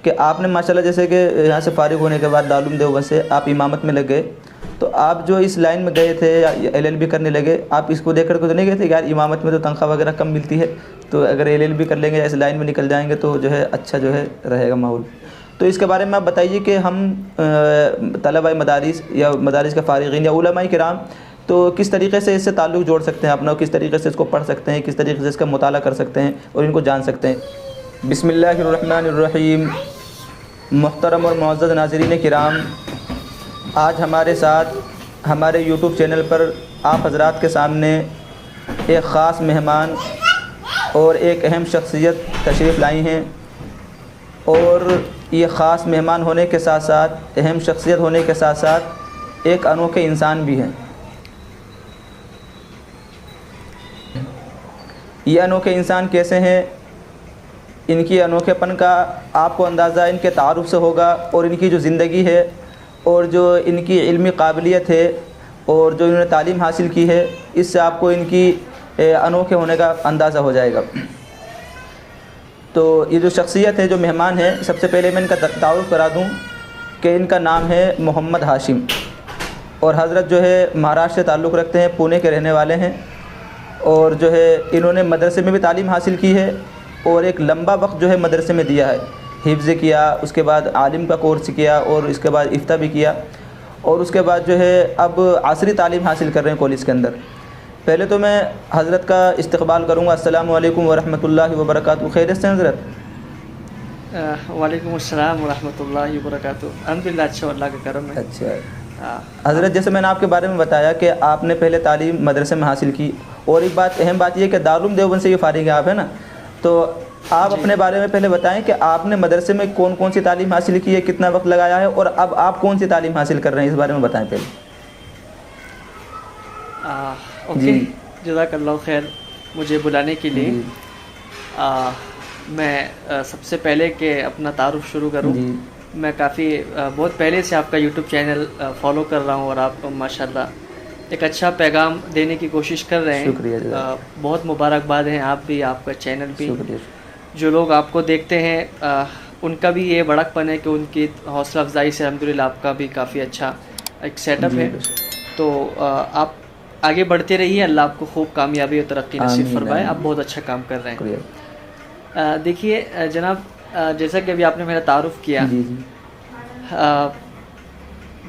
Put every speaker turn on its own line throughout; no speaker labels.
کہ آپ نے ماشاءاللہ جیسے کہ یہاں سے فارغ ہونے کے بعد دارالعلوم دیوبند سے آپ امامت میں لگ گئے، تو آپ جو اس لائن میں گئے تھے یا LLB کرنے لگے، آپ اس کو دیکھ کر تو نہیں گئے تھے کہ یار امامت میں تو تنخواہ وغیرہ کم ملتی ہے، تو اگر LLB کر لیں گے یا اس لائن میں نکل جائیں گے تو جو ہے اچھا جو ہے رہے گا ماحول؟ تو اس کے بارے میں آپ بتائیے کہ ہم طلبہ مدارس یا مدارس کے فارغین یا علماء کرام تو کس طریقے سے اس سے تعلق جوڑ سکتے ہیں اپنا، کس طریقے سے اس کو پڑھ سکتے ہیں، کس طریقے سے اس کا مطالعہ کر سکتے ہیں اور ان کو جان سکتے ہیں؟ بسم اللہ الرحمن الرحیم۔ محترم اور معزز ناظرین کرام، آج ہمارے ساتھ ہمارے یوٹیوب چینل پر آپ حضرات کے سامنے ایک خاص مہمان اور ایک اہم شخصیت تشریف لائی ہیں، اور یہ خاص مہمان ہونے کے ساتھ ساتھ، اہم شخصیت ہونے کے ساتھ ساتھ ایک انوکھے انسان بھی ہیں۔ یہ انوکھے انسان کیسے ہیں؟ ان کی انوکھے پن کا آپ کو اندازہ ان کے تعارف سے ہوگا، اور ان کی جو زندگی ہے اور جو ان کی علمی قابلیت ہے اور جو انہوں نے تعلیم حاصل کی ہے، اس سے آپ کو ان کی انوکھے ہونے کا اندازہ ہو جائے گا۔ تو یہ جو شخصیت ہے، جو مہمان ہے، سب سے پہلے میں ان کا تعارف کرا دوں کہ ان کا نام ہے محمد ہاشم، اور حضرت جو ہے مہاراشٹر سے تعلق رکھتے ہیں، پونے کے رہنے والے ہیں، اور جو ہے انہوں نے مدرسے میں بھی تعلیم حاصل کی ہے اور ایک لمبا وقت جو ہے مدرسے میں دیا ہے، حفظ کیا، اس کے بعد عالم کا کورس کیا، اور اس کے بعد افتاء بھی کیا، اور اس کے بعد جو ہے اب عصری تعلیم حاصل کر رہے ہیں کالج کے اندر۔ پہلے تو میں حضرت کا استقبال کروں گا۔ السلام علیکم ورحمۃ اللہ وبرکاتہ، خیریت سے ہیں حضرت؟
وعلیکم السلام ورحمۃ اللہ وبرکاتہ، الحمدللہ، اچھا، اللہ کا کرم ہے۔
اچھا حضرت، جیسے میں نے آپ کے بارے میں بتایا کہ آپ نے پہلے تعلیم مدرسے میں حاصل کی، اور ایک بات، اہم بات یہ کہ دارالعلوم دیوبند سے یہ فارغ ہیں آپ، ہے نا؟ تو آپ اپنے بارے میں پہلے بتائیں کہ آپ نے مدرسے میں کون کون سی تعلیم حاصل کی ہے، کتنا وقت لگایا ہے، اور اب آپ کون سی تعلیم حاصل کر رہے ہیں، اس بارے میں بتائیں پہلے۔
اوکے، جزاک اللہ خیر مجھے بلانے کے لیے۔ میں سب سے پہلے کہ اپنا تعارف شروع کروں، میں کافی بہت پہلے سے آپ کا یوٹیوب چینل فالو کر رہا ہوں، اور آپ ماشاءاللہ ایک اچھا پیغام دینے کی کوشش کر رہے ہیں۔
شکریہ،
بہت مبارکباد ہیں، آپ بھی، آپ کا چینل بھی۔
شکریہ۔
جو لوگ آپ کو دیکھتے ہیں ان کا بھی یہ بڑک پن ہے کہ ان کی حوصلہ افزائی سے الحمدللہ آپ کا بھی کافی اچھا ایک سیٹ اپ ہے۔ تو آپ آگے بڑھتے رہیے، اللہ آپ کو خوب کامیابی اور ترقی نصیب فرمائے، آپ بہت اچھا کام کر رہے ہیں۔ دیکھیے جناب، جیسا کہ ابھی آپ نے میرا تعارف کیا،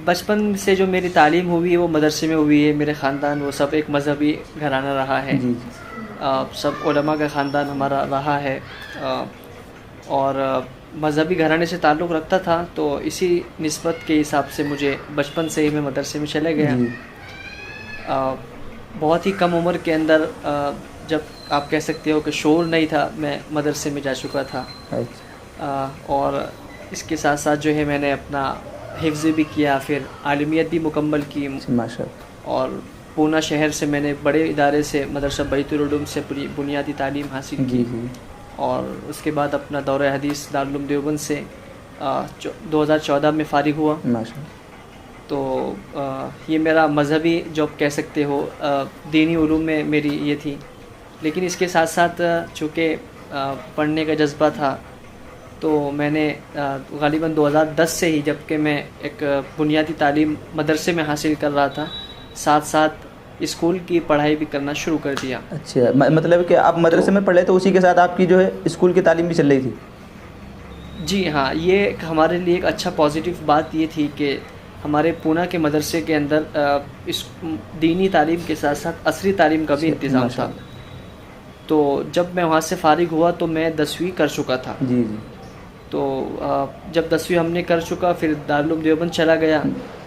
بچپن سے جو میری تعلیم ہوئی ہے وہ مدرسے میں ہوئی ہے۔ میرے خاندان وہ سب ایک مذہبی گھرانہ رہا ہے، سب علماء کا خاندان ہمارا رہا ہے، اور مذہبی گھرانے سے تعلق رکھتا تھا، تو اسی نسبت کے حساب سے مجھے بچپن سے ہی میں مدرسے میں چلے گیا۔ بہت ہی کم عمر کے اندر، جب آپ کہہ سکتے ہو کہ شعور نہیں تھا، میں مدرسے میں جا چکا تھا، اور اس کے ساتھ ساتھ جو ہے میں نے اپنا حفظ بھی کیا، پھر عالمیت بھی مکمل کی، اور پونہ شہر سے میں نے بڑے ادارے سے مدرسہ بیت العلوم سے بنیادی تعلیم حاصل کی، اور اس کے بعد اپنا دورہ حدیث دارالعلوم دیوبند سے 2014 میں فارغ ہوا۔ تو یہ میرا مذہبی جو کہہ سکتے ہو دینی علوم میں میری یہ تھی، لیکن اس کے ساتھ ساتھ چونکہ پڑھنے کا جذبہ تھا، تو میں نے غالباً 2010 سے ہی، جب کہ میں ایک بنیادی تعلیم مدرسے میں حاصل کر رہا تھا، ساتھ ساتھ اسکول کی پڑھائی بھی کرنا شروع کر دیا۔
اچھا، مطلب کہ آپ مدرسے میں پڑھ رہے تو اسی کے ساتھ آپ کی جو ہے اسکول کی تعلیم بھی چل رہی تھی؟
جی ہاں، یہ ہمارے لیے ایک اچھا پازیٹیو بات یہ تھی کہ ہمارے پونہ کے مدرسے کے اندر اس دینی تعلیم کے ساتھ ساتھ عصری تعلیم کا بھی انتظام تھا۔ تو جب میں وہاں سے فارغ ہوا تو میں 10ویں کر چکا تھا۔ تو جب 10ویں ہم نے کر چکا، پھر دارالعلوم دیوبند چلا گیا۔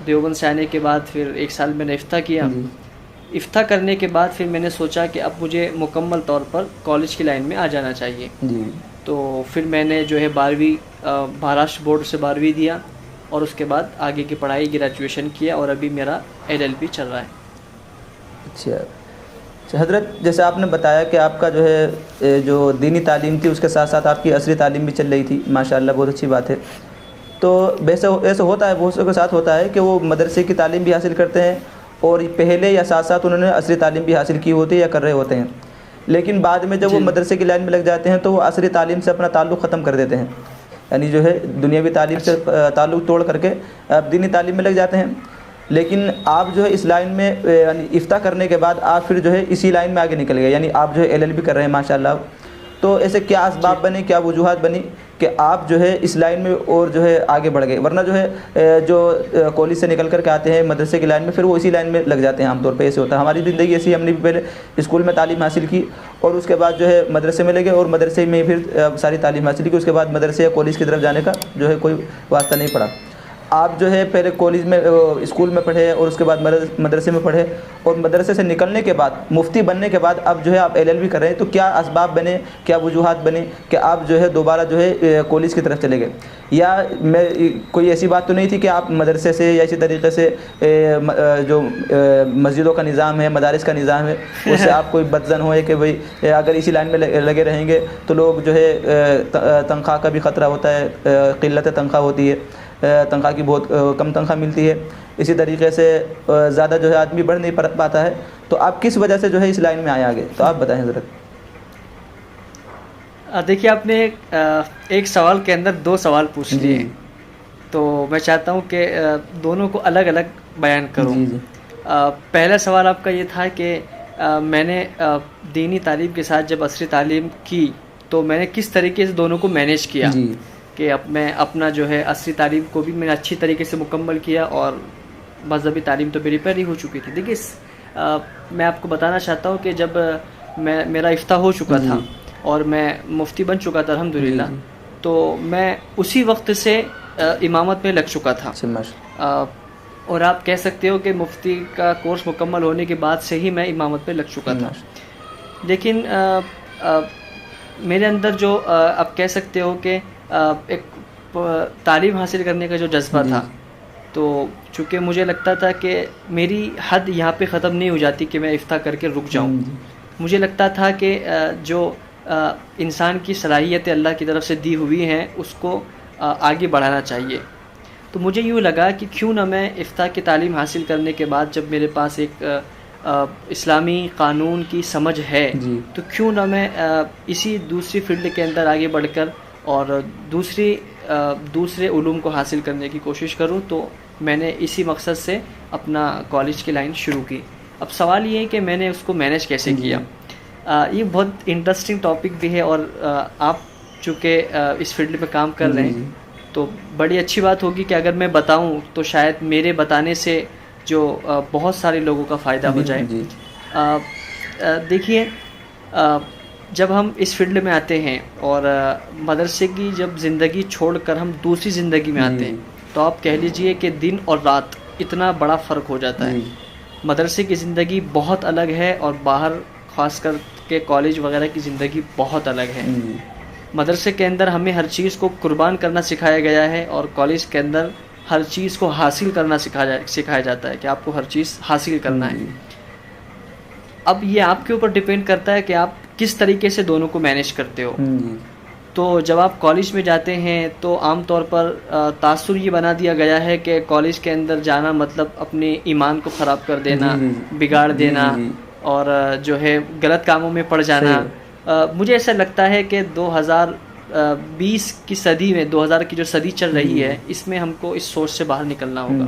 دیوبند سے آنے کے بعد پھر 1 سال میں نے افتاء کیا۔ افتاء کرنے کے بعد پھر میں نے سوچا کہ اب مجھے مکمل طور پر کالج کی لائن میں آ جانا چاہیے۔ تو پھر میں نے جو ہے 12ویں مہاراشٹر بورڈ سے 12ویں دیا، اور اس کے بعد آگے کی پڑھائی گریجویشن کیا، اور ابھی میرا LLB چل رہا ہے۔
اچھا حضرت، جیسے آپ نے بتایا کہ آپ کا جو ہے جو دینی تعلیم تھی اس کے ساتھ ساتھ آپ کی عصری تعلیم بھی چل رہی تھی، ماشاءاللہ بہت اچھی بات ہے۔ تو ایسا ہوتا ہے، بہت سے کے ساتھ ہوتا ہے کہ وہ مدرسے کی تعلیم بھی حاصل کرتے ہیں، اور پہلے یا ساتھ ساتھ انہوں نے عصری تعلیم بھی حاصل کی ہوتی ہے یا کر رہے ہوتے ہیں، لیکن بعد میں جب وہ مدرسے کی لائن میں لگ جاتے ہیں تو وہ عصری تعلیم سے اپنا تعلق ختم کر دیتے ہیں۔ یعنی جو ہے دنیاوی تعلیم سے تعلق توڑ کر کے آپ دینی تعلیم میں لگ جاتے ہیں. لیکن آپ جو ہے اس لائن میں یعنی افتاء کرنے کے بعد آپ پھر جو ہے اسی لائن میں آگے نکل گئے, یعنی آپ جو ہے LLB کر رہے ہیں ماشاء اللہ. تو ایسے کیا اسباب بنے, کیا وجوہات بنی کہ آپ جو ہے اس لائن میں اور جو ہے آگے بڑھ گئے؟ ورنہ جو ہے جو کالج سے نکل کر کے آتے ہیں مدرسے کی لائن میں, پھر وہ اسی لائن میں لگ جاتے ہیں عام طور پہ. ایسے ہوتا ہے ہماری زندگی ایسی, ہم نے بھی پہلے اسکول میں تعلیم حاصل کی اور اس کے بعد جو ہے مدرسے میں لگے اور مدرسے میں پھر ساری تعلیم حاصل کی. اس کے بعد مدرسے یا کالج کی طرف جانے کا جو ہے کوئی واسطہ نہیں پڑا. آپ جو ہے پہلے کالج میں اسکول میں پڑھے اور اس کے بعد مدرسے میں پڑھے اور مدرسے سے نکلنے کے بعد مفتی بننے کے بعد اب جو ہے آپ LLB کر رہے ہیں. تو کیا اسباب بنے, کیا وجوہات بنے کہ آپ جو ہے دوبارہ جو ہے کالج کی طرف چلے گئے؟ یا میں کوئی ایسی بات تو نہیں تھی کہ آپ مدرسے سے یا اسی طریقے سے جو مسجدوں کا نظام ہے, مدارس کا نظام ہے, اس سے آپ کوئی بدظن ہوئے کہ بھئی اگر اسی لائن میں لگے رہیں گے تو لوگ جو ہے تنخواہ کا بھی خطرہ ہوتا ہے, قلت تنخواہ ہوتی ہے, تنخواہ کی بہت کم تنخواہ ملتی ہے, اسی طریقے سے زیادہ جو ہے آدمی بڑھ نہیں پاتا ہے. تو آپ کس وجہ سے جو ہے اس لائن میں آئے آگے, تو آپ بتائیں حضرت.
دیکھیے آپ نے ایک سوال کے اندر 2 سوال پوچھ لیے, تو میں چاہتا ہوں کہ دونوں کو الگ الگ بیان کروں. پہلا سوال آپ کا یہ تھا کہ میں نے دینی تعلیم کے ساتھ جب عصری تعلیم کی تو میں نے کس طریقے سے دونوں کو مینیج کیا, کہ اب میں اپنا جو ہے عصری تعلیم کو بھی میں نے اچھی طریقے سے مکمل کیا اور مذہبی تعلیم تو میری پہلے ہی ہو چکی تھی. دیکھیے میں آپ کو بتانا چاہتا ہوں کہ جب میرا افتاح ہو چکا تھا اور میں مفتی بن چکا تھا الحمدللہ, تو میں اسی وقت سے امامت میں لگ چکا تھا. اور آپ کہہ سکتے ہو کہ مفتی کا کورس مکمل ہونے کے بعد سے ہی میں امامت میں لگ چکا تھا. لیکن میرے اندر جو آپ کہہ سکتے ہو کہ ایک تعلیم حاصل کرنے کا جو جذبہ تھا, تو چونکہ مجھے لگتا تھا کہ میری حد یہاں پہ ختم نہیں ہو جاتی کہ میں افتاح کر کے رک جاؤں. مجھے لگتا تھا کہ جو انسان کی صلاحیتیں اللہ کی طرف سے دی ہوئی ہیں اس کو آگے بڑھانا چاہیے. تو مجھے یوں لگا کہ کیوں نہ میں افتاح کی تعلیم حاصل کرنے کے بعد جب میرے پاس ایک اسلامی قانون کی سمجھ ہے تو کیوں نہ میں اسی دوسری فیلڈ کے اندر آگے بڑھ کر اور دوسرے علوم کو حاصل کرنے کی کوشش کروں. تو میں نے اسی مقصد سے اپنا کالج کی لائن شروع کی. اب سوال یہ ہے کہ میں نے اس کو مینیج کیسے کیا. یہ بہت انٹرسٹنگ ٹاپک بھی ہے, اور آپ چونکہ اس فیلڈ میں کام کر رہے ہیں تو بڑی اچھی بات ہوگی کہ اگر میں بتاؤں تو شاید میرے بتانے سے جو بہت سارے لوگوں کا فائدہ ہو جائے. دیکھیے جب ہم اس فیلڈ میں آتے ہیں اور مدرسے کی جب زندگی چھوڑ کر ہم دوسری زندگی میں آتے ہیں تو آپ کہہ لیجئے کہ دن اور رات اتنا بڑا فرق ہو جاتا ہے. مدرسے کی زندگی بہت الگ ہے اور باہر خاص کر کے کالج وغیرہ کی زندگی بہت الگ ہے. مدرسے کے اندر ہمیں ہر چیز کو قربان کرنا سکھایا گیا ہے اور کالج کے اندر ہر چیز کو حاصل کرنا سکھایا جاتا ہے کہ آپ کو ہر چیز حاصل کرنا ہے. اب یہ آپ کے اوپر ڈیپینڈ کرتا ہے کہ آپ کس طریقے سے دونوں کو مینیج کرتے ہو. تو جب آپ کالج میں جاتے ہیں تو عام طور پر تاثر یہ بنا دیا گیا ہے کہ کالج کے اندر جانا مطلب اپنے ایمان کو خراب کر دینا, بگاڑ دینا اور جو ہے غلط کاموں میں پڑ جانا. مجھے ایسا لگتا ہے کہ 2020 کی صدی میں 2000 کی جو صدی چل رہی ہے اس میں ہم کو اس سوچ سے باہر نکلنا ہوگا,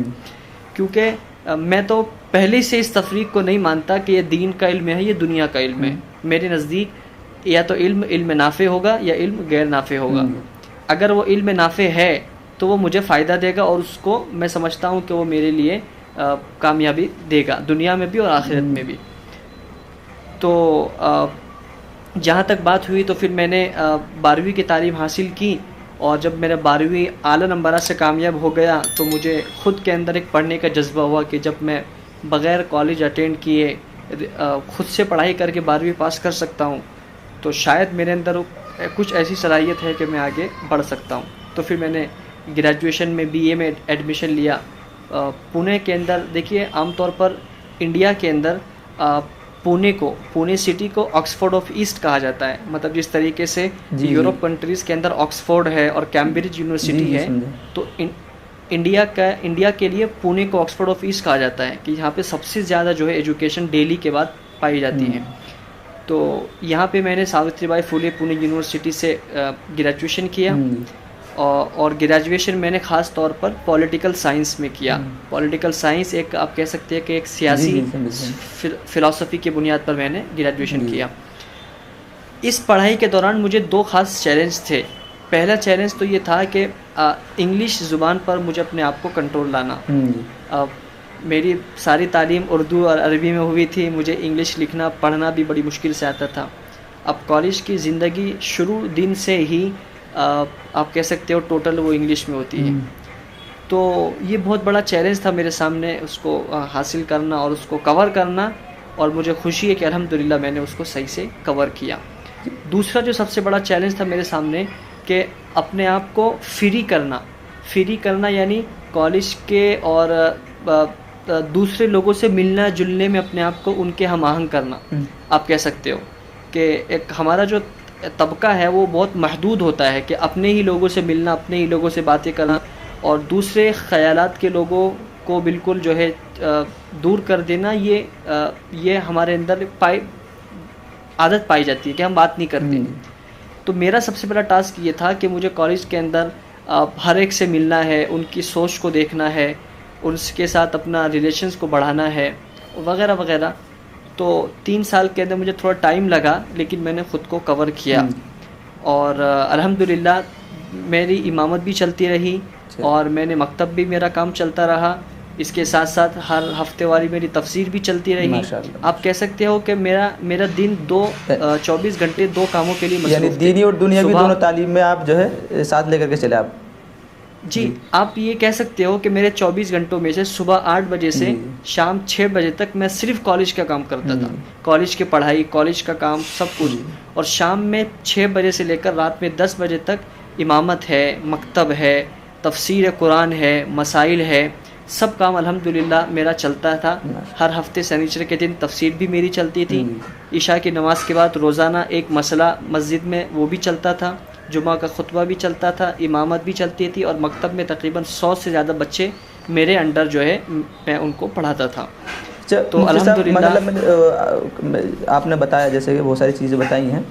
کیونکہ میں تو پہلے سے اس تفریق کو نہیں مانتا کہ یہ دین کا علم ہے, یہ دنیا کا علم ہے. میرے نزدیک یا تو علم نافع ہوگا یا علم غیر نافع ہوگا. اگر وہ علم نافع ہے تو وہ مجھے فائدہ دے گا اور اس کو میں سمجھتا ہوں کہ وہ میرے لیے کامیابی دے گا دنیا میں بھی اور آخرت میں بھی. تو جہاں تک بات ہوئی تو پھر میں نے 12ویں کی تعلیم حاصل کی, اور جب میرا 12ویں اعلیٰ نمبرات سے کامیاب ہو گیا تو مجھے خود کے اندر ایک پڑھنے کا جذبہ ہوا کہ جب میں بغیر کالج اٹینڈ کیے خود سے پڑھائی کر کے 12ویں پاس کر سکتا ہوں تو شاید میرے اندر کچھ ایسی صلاحیت ہے کہ میں آگے بڑھ سکتا ہوں. تو پھر میں نے گریجویشن میں BA میں ایڈمیشن لیا پونے کے اندر. دیکھیے عام طور پر انڈیا کے اندر پونے سٹی کو آکسفورڈ آف ایسٹ کہا جاتا ہے. مطلب جس طریقے سے یورپ کنٹریز کے اندر آکسفورڈ ہے اور کیمبرج یونیورسٹی ہے, تو انڈیا کے لیے پونے کو آکسفورڈ آف ایسٹ کہا جاتا ہے کہ یہاں پہ سب سے زیادہ جو ہے ایجوکیشن دہلی کے بعد پائی جاتی ہے. تو یہاں پہ میں نے Savitri by Phule Pune university سے گریجویشن کیا, اور گریجویشن میں نے خاص طور پر پولیٹیکل سائنس میں کیا. پولیٹیکل سائنس ایک آپ کہہ سکتے ہیں کہ ایک سیاسی فلسفی کی بنیاد پر میں نے گریجویشن کیا. اس پڑھائی کے دوران مجھے 2 خاص چیلنج تھے. پہلا چیلنج تو یہ تھا کہ انگلش زبان پر مجھے اپنے آپ کو کنٹرول لانا. میری ساری تعلیم اردو اور عربی میں ہوئی تھی، مجھے انگلش لکھنا پڑھنا بھی بڑی مشکل سے آتا تھا. اب کالج کی زندگی شروع دن سے ہی آپ کہہ سکتے ہو ٹوٹل وہ انگلش میں ہوتی ہے. تو یہ بہت بڑا چیلنج تھا میرے سامنے، اس کو حاصل کرنا اور اس کو کور کرنا، اور مجھے خوشی ہے کہ الحمدللہ میں نے اس کو صحیح سے کور کیا. دوسرا جو سب سے بڑا چیلنج تھا میرے سامنے کہ اپنے آپ کو فری کرنا یعنی کالج کے اور دوسرے لوگوں سے ملنا جلنے میں اپنے آپ کو ان کے ہم آہنگ کرنا. آپ کہہ سکتے ہو کہ ایک ہمارا جو طبقہ ہے وہ بہت محدود ہوتا ہے کہ اپنے ہی لوگوں سے ملنا، اپنے ہی لوگوں سے باتیں کرنا، اور دوسرے خیالات کے لوگوں کو بالکل جو ہے دور کر دینا. یہ ہمارے اندر عادت پائی جاتی ہے کہ ہم بات نہیں کرتے. تو میرا سب سے بڑا ٹاسک یہ تھا کہ مجھے کالج کے اندر ہر ایک سے ملنا ہے، ان کی سوچ کو دیکھنا ہے، ان کے ساتھ اپنا ریلیشنز کو بڑھانا ہے وغیرہ وغیرہ. تو 3 سال کے اندر مجھے تھوڑا ٹائم لگا، لیکن میں نے خود کو کور کیا. اور الحمدللہ میری امامت بھی چلتی رہی اور میں نے مکتب بھی میرا کام چلتا رہا. اس کے ساتھ ساتھ ہر ہفتے والی میری تفسیر بھی چلتی رہی. آپ کہہ سکتے ہو کہ میرا دن 24 گھنٹے 2 کاموں کے لیے مصروف
یعنی دینی اور دنیاوی دونوں تعلیم میں آپ جو ہے ساتھ لے کر کے چلے آپ.
جی آپ یہ کہہ سکتے ہو کہ میرے 24 گھنٹوں میں سے صبح 8 بجے سے شام 6 بجے تک میں صرف کالج کا کام کرتا تھا. کالج کی پڑھائی، کالج کا کام، سب کچھ. اور شام میں 6 بجے سے لے کر رات میں 10 بجے تک امامت ہے، مکتب ہے، تفسیر قرآن ہے، مسائل ہے، سب کام الحمدللہ میرا چلتا تھا. ہر ہفتے سنیچر کے دن تفسیر بھی میری چلتی تھی. عشاء کی نماز کے بعد روزانہ ایک مسئلہ مسجد میں وہ بھی چلتا تھا. جمعہ کا خطبہ بھی چلتا تھا، امامت بھی چلتی تھی، اور مکتب میں تقریباً 100 سے زیادہ بچے میرے انڈر جو ہے میں ان کو پڑھاتا تھا.
تو الحمدللہ آپ نے بتایا جیسے کہ بہت ساری چیزیں بتائی ہیں.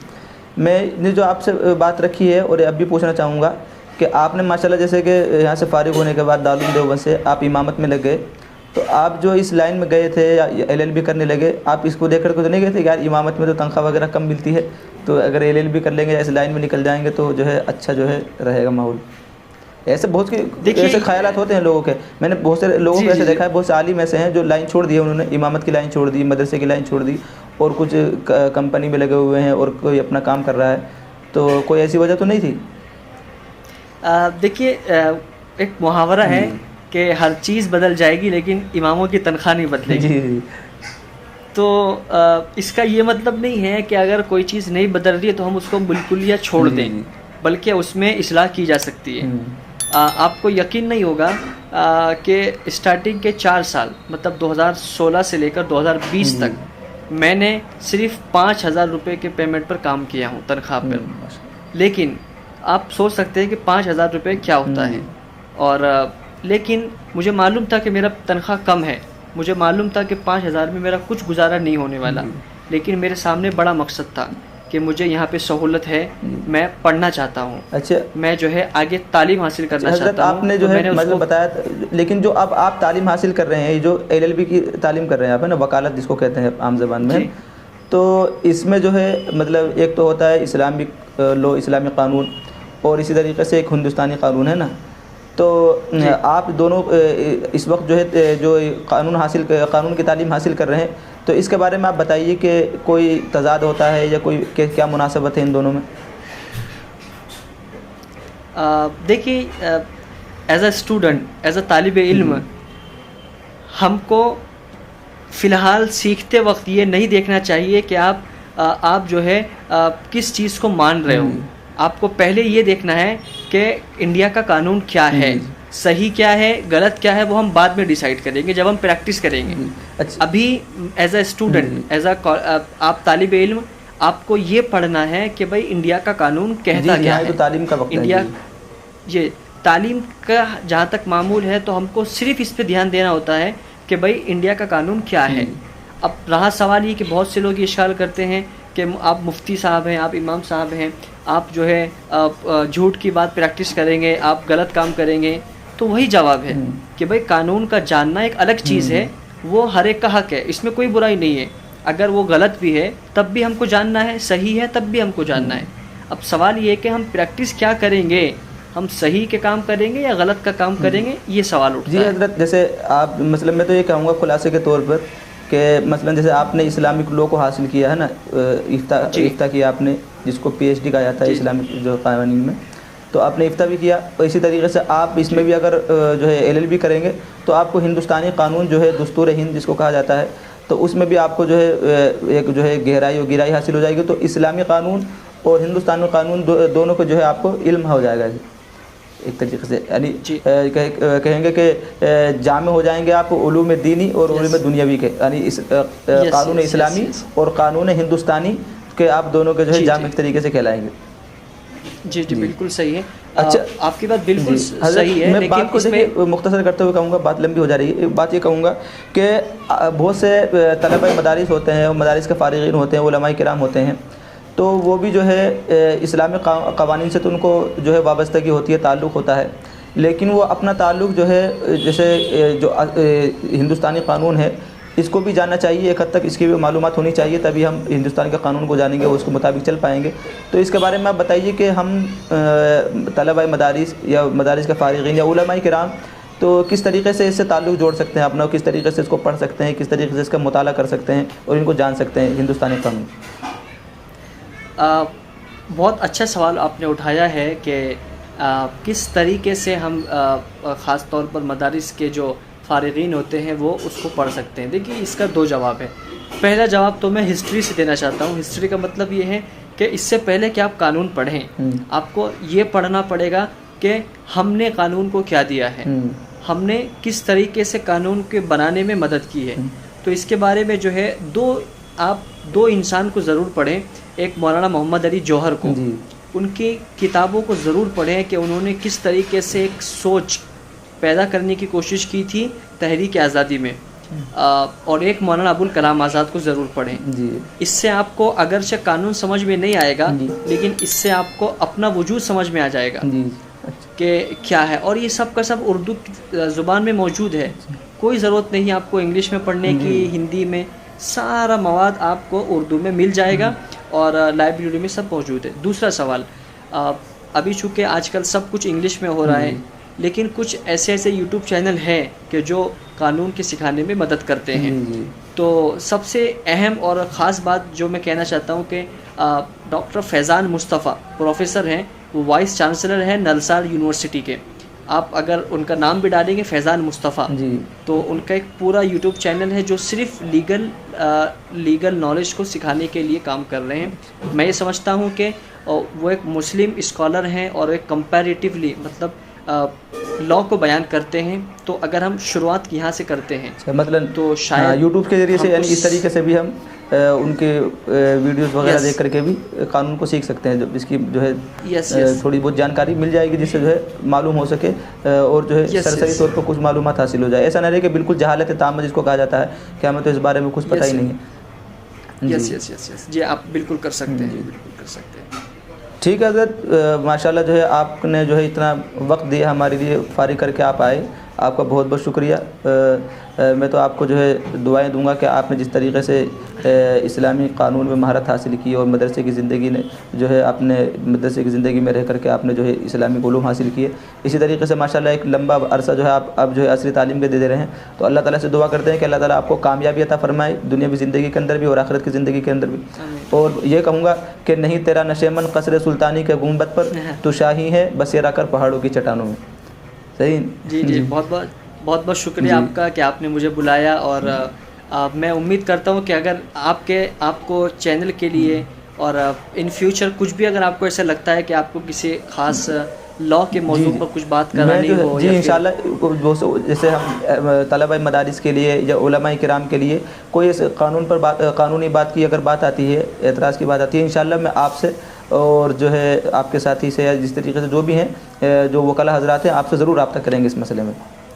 میں نے جو آپ سے بات رکھی ہے اور اب بھی پوچھنا چاہوں گا کہ آپ نے ماشاءاللہ جیسے کہ یہاں سے فارغ ہونے کے بعد دارالعلوم دیوبند سے آپ امامت میں لگ گئے، تو آپ جو اس لائن میں گئے تھے یا LLB کرنے لگے، آپ اس کو دیکھ کر تو نہیں گئے تھے کہ یار امامت میں تو تنخواہ وغیرہ کم ملتی ہے، تو اگر LLB کر لیں گے یا اس لائن میں نکل جائیں گے تو جو ہے اچھا جو ہے رہے گا ماحول؟ ایسے بہت ایسے خیالات ہوتے ہیں لوگوں کے. میں نے بہت سے لوگوں کو ایسے دیکھا ہے، بہت سے عالم ایسے ہیں جو لائن چھوڑ دی ہے، انہوں نے امامت کی لائن چھوڑ دی، مدرسے کی لائن چھوڑ دی، اور کچھ کمپنی میں لگے ہوئے ہیں اور کوئی اپنا کام کر رہا ہے. تو کوئی ایسی وجہ تو نہیں تھی؟
دیکھیے ایک محاورہ ہے کہ ہر چیز بدل جائے گی لیکن اماموں کی تنخواہ نہیں بدلے گی. تو اس کا یہ مطلب نہیں ہے کہ اگر کوئی چیز نہیں بدل رہی ہے تو ہم اس کو بالکل یا چھوڑ دیں، بلکہ اس میں اصلاح کی جا سکتی ہے. آپ کو یقین نہیں ہوگا کہ اسٹارٹنگ کے 4 سال مطلب 2016 سے لے کر 2020 تک میں نے صرف 5,000 روپے کے پیمنٹ پر کام کیا ہوں، تنخواہ پر. لیکن آپ سوچ سکتے ہیں کہ 5,000 روپے کیا ہوتا ہے. اور لیکن مجھے معلوم تھا کہ میرا تنخواہ کم ہے، مجھے معلوم تھا کہ 5,000 میں میرا کچھ گزارا نہیں ہونے والا، لیکن میرے سامنے بڑا مقصد تھا کہ مجھے یہاں پہ سہولت ہے، میں پڑھنا چاہتا ہوں.
اچھا،
میں جو ہے آگے تعلیم حاصل کرنا چاہتا ہوں.
آپ نے جو ہے مطلب بتایا، لیکن جو اب آپ تعلیم حاصل کر رہے ہیں، جو LLB کی تعلیم کر رہے ہیں آپ نا، وکالت جس کو کہتے ہیں عام زبان میں، تو اس میں جو ہے مطلب ایک تو ہوتا ہے اسلامی لو، اسلامی قانون، اور اسی طریقے سے ایک ہندوستانی قانون ہے نا. تو آپ دونوں اس وقت جو ہے جو قانون کی تعلیم حاصل کر رہے ہیں، تو اس کے بارے میں آپ بتائیے کہ کوئی تضاد ہوتا ہے یا کوئی کیا مناسبت ہے ان دونوں میں؟
دیکھیے as a student, as a طالب علم، ہم کو فی الحال سیکھتے وقت یہ نہیں دیکھنا چاہیے کہ آپ جو ہے کس چیز کو مان رہے ہو. آپ کو پہلے یہ دیکھنا ہے کہ انڈیا کا قانون کیا ہے، صحیح کیا ہے، غلط کیا ہے، وہ ہم بعد میں ڈیسائیڈ کریں گے جب ہم پریکٹس کریں گے. ابھی as a student, as a آپ طالب علم، آپ کو یہ پڑھنا ہے کہ بھائی انڈیا کا قانون کہتا کیا ہے.
تعلیم کا وقت
انڈیا یہ تعلیم کا جہاں تک معمول ہے تو ہم کو صرف اس پہ دھیان دینا ہوتا ہے کہ بھائی انڈیا کا قانون کیا ہے. اب رہا سوال یہ کہ بہت سے لوگ یہ اشکال کرتے ہیں کہ آپ مفتی صاحب ہیں, آپ امام صاحب ہیں, آپ جو ہے جھوٹ کی بات پریکٹس کریں گے, آپ غلط کام کریں گے, تو وہی جواب ہے کہ بھائی قانون کا جاننا ایک الگ چیز ہے, وہ ہر ایک کا حق ہے, اس میں کوئی برائی نہیں ہے. اگر وہ غلط بھی ہے تب بھی ہم کو جاننا ہے, صحیح ہے تب بھی ہم کو جاننا ہے. اب سوال یہ ہے کہ ہم پریکٹس کیا کریں گے, ہم صحیح کے کام کریں گے یا غلط کا کام کریں گے, یہ سوال اٹھتا ہے.
جی حضرت, جیسے آپ مثلا میں تو یہ کہوں گا خلاصے کے طور پر کہ مثلا جیسے آپ نے اسلامک لاء کو حاصل کیا ہے نا, افتاء کیا آپ نے, جس کو PhD کہا جاتا ہے اسلامک جو قوانین میں, تو آپ نے افتاء بھی کیا. اور اسی طریقے سے آپ اس میں بھی اگر جو ہے LLB کریں گے تو آپ کو ہندوستانی قانون جو ہے دستور ہند جس کو کہا جاتا ہے, تو اس میں بھی آپ کو جو ہے ایک جو ہے گہرائی اور گہرائی حاصل ہو جائے گی. تو اسلامی قانون اور ہندوستانی قانون دونوں کو جو ہے آپ کو علم ہو جائے گا ایک طریقے سے, یعنی کہیں گے کہ جامع ہو جائیں گے آپ علوم دینی اور علوم دنیاوی کے, یعنی اس قانون اسلامی اور قانون ہندوستانی کے آپ دونوں کے جو ہے جامع ایک طریقے سے کہلائیں گے.
جی بالکل صحیح ہے.
اچھا,
آپ کی بات بالکل صحیح ہے.
میں بات کو دیکھیے مختصر کرتے ہوئے کہوں گا, بات لمبی ہو جا رہی ہے. بات یہ کہوں گا کہ بہت سے طلبہ مدارس ہوتے ہیں, مدارس کے فارغین ہوتے ہیں, علماء کرام ہوتے ہیں, تو وہ بھی جو ہے اسلامی قوانین سے تو ان کو جو ہے وابستگی ہوتی ہے, تعلق ہوتا ہے, لیکن وہ اپنا تعلق جو ہے جیسے جو ہندوستانی قانون ہے اس کو بھی جاننا چاہیے ایک حد تک, اس کی بھی معلومات ہونی چاہیے, تبھی ہم ہندوستان کے قانون کو جانیں گے, اس کے مطابق چل پائیں گے. تو اس کے بارے میں آپ بتائیے کہ ہم طلبہ مدارس یا مدارس کے فارغین یا علماء کرام تو کس طریقے سے اس سے تعلق جوڑ سکتے ہیں اپنا, کس طریقے سے اس کو پڑھ سکتے ہیں, کس طریقے سے اس کا مطالعہ کر سکتے ہیں اور ان کو جان سکتے ہیں ہندوستانی قانون.
بہت اچھا سوال آپ نے اٹھایا ہے کہ کس طریقے سے ہم خاص طور پر مدارس کے جو فارغین ہوتے ہیں وہ اس کو پڑھ سکتے ہیں. دیکھیے اس کا دو جواب ہے. پہلا جواب تو میں ہسٹری سے دینا چاہتا ہوں. ہسٹری کا مطلب یہ ہے کہ اس سے پہلے کہ آپ قانون پڑھیں آپ کو یہ پڑھنا پڑے گا کہ ہم نے قانون کو کیا دیا ہے, ہم نے کس طریقے سے قانون کے بنانے میں مدد کی ہے. تو اس کے بارے میں جو ہے آپ دو انسان کو ضرور پڑھیں. ایک مولانا محمد علی جوہر کو, ان کی کتابوں کو ضرور پڑھیں کہ انہوں نے کس طریقے سے ایک سوچ پیدا کرنے کی کوشش کی تھی تحریک آزادی میں. اور ایک مولانا ابوالکلام آزاد کو ضرور پڑھیں. اس سے آپ کو اگرچہ قانون سمجھ میں نہیں آئے گا لیکن اس سے آپ کو اپنا وجود سمجھ میں آ جائے گا کہ کیا ہے. اور یہ سب کا سب اردو زبان میں موجود ہے, کوئی ضرورت نہیں آپ کو انگلش میں پڑھنے کی, ہندی میں, سارا مواد آپ کو اردو میں مل جائے گا اور لائبریری میں سب موجود ہے. دوسرا سوال, ابھی چونکہ آج کل سب کچھ انگلش میں ہو رہا ہے لیکن کچھ ایسے یوٹیوب چینل ہیں کہ جو قانون کے سکھانے میں مدد کرتے ہیں. تو سب سے اہم اور خاص بات جو میں کہنا چاہتا ہوں کہ ڈاکٹر فیضان مصطفیٰ پروفیسر ہیں, وہ وائس چانسلر ہیں نلسار یونیورسٹی کے. آپ اگر ان کا نام بھی ڈالیں گے فیضان مصطفیٰ, تو ان کا ایک پورا یوٹیوب چینل ہے جو صرف لیگل نالج کو سکھانے کے لیے کام کر رہے ہیں. میں یہ سمجھتا ہوں کہ وہ ایک مسلم اسکالر ہیں اور ایک کمپیریٹیولی مطلب لاء کو بیان کرتے ہیں. تو اگر ہم شروعات یہاں سے کرتے ہیں
مطلب
تو شاید
یوٹیوب کے ذریعے سے, یعنی اس طریقے سے بھی ہم ان کے ویڈیوز وغیرہ دیکھ کر کے بھی قانون کو سیکھ سکتے ہیں, اس کی جو ہے تھوڑی بہت جانکاری مل جائے گی جس سے جو ہے معلوم ہو سکے اور جو ہے سرسری طور پر کچھ معلومات حاصل ہو جائے. ایسا نہ رہے کہ بالکل جہالت تامہ جس کو کہا جاتا ہے کہ ہمیں تو اس بارے میں کچھ پتہ ہی نہیں ہے.
یس جی آپ بالکل کر سکتے ہیں, بالکل کر سکتے ہیں.
ٹھیک ہے حضرت, ماشاءاللہ جو ہے آپ نے جو ہے اتنا وقت دیا ہمارے لیے, فارغ کر کے آپ آئے, آپ کا بہت بہت شکریہ. میں تو آپ کو جو ہے دعائیں دوں گا کہ آپ نے جس طریقے سے اسلامی قانون میں مہارت حاصل کی اور مدرسے کی زندگی نے جو ہے اپنے مدرسے کی زندگی میں رہ کر کے آپ نے جو ہے اسلامی علوم حاصل کیے, اسی طریقے سے ماشاءاللہ ایک لمبا عرصہ جو ہے آپ اب جو ہے عصری تعلیم کے دے رہے ہیں. تو اللہ تعالیٰ سے دعا کرتے ہیں کہ اللہ تعالیٰ آپ کو کامیابی عطا فرمائے دنیاوی زندگی کے اندر بھی اور آخرت کی زندگی کے اندر بھی. اور یہ کہوں گا کہ نہیں تیرا نشیمن قصر سلطانی کے گنبد پر تو شاہی ہے بسیرا کر پہاڑوں کی چٹانوں میں. صحیح
جی بہت شکریہ آپ کا کہ آپ نے مجھے بلایا. اور میں امید کرتا ہوں کہ اگر آپ کو چینل کے لیے اور ان فیوچر کچھ بھی اگر آپ کو ایسا لگتا ہے کہ آپ کو کسی خاص لاء کے موضوع پر کچھ بات کرانی ہو,
جی انشاءاللہ جیسے ہم طلبہ مدارس کے لیے یا علماء کرام کے لیے کوئی قانون پر قانونی بات کی اگر بات آتی ہے, اعتراض کی بات آتی ہے, انشاءاللہ میں آپ سے اور جو ہے آپ کے ساتھی سے یا جس طریقے سے جو بھی ہیں جو وکلاء حضرات ہیں آپ سے ضرور رابطہ کریں گے اس مسئلے میں.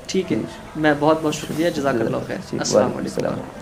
ٹھیک ہے, میں بہت شکریہ, جزاک اللہ خیر. السلام علیکم.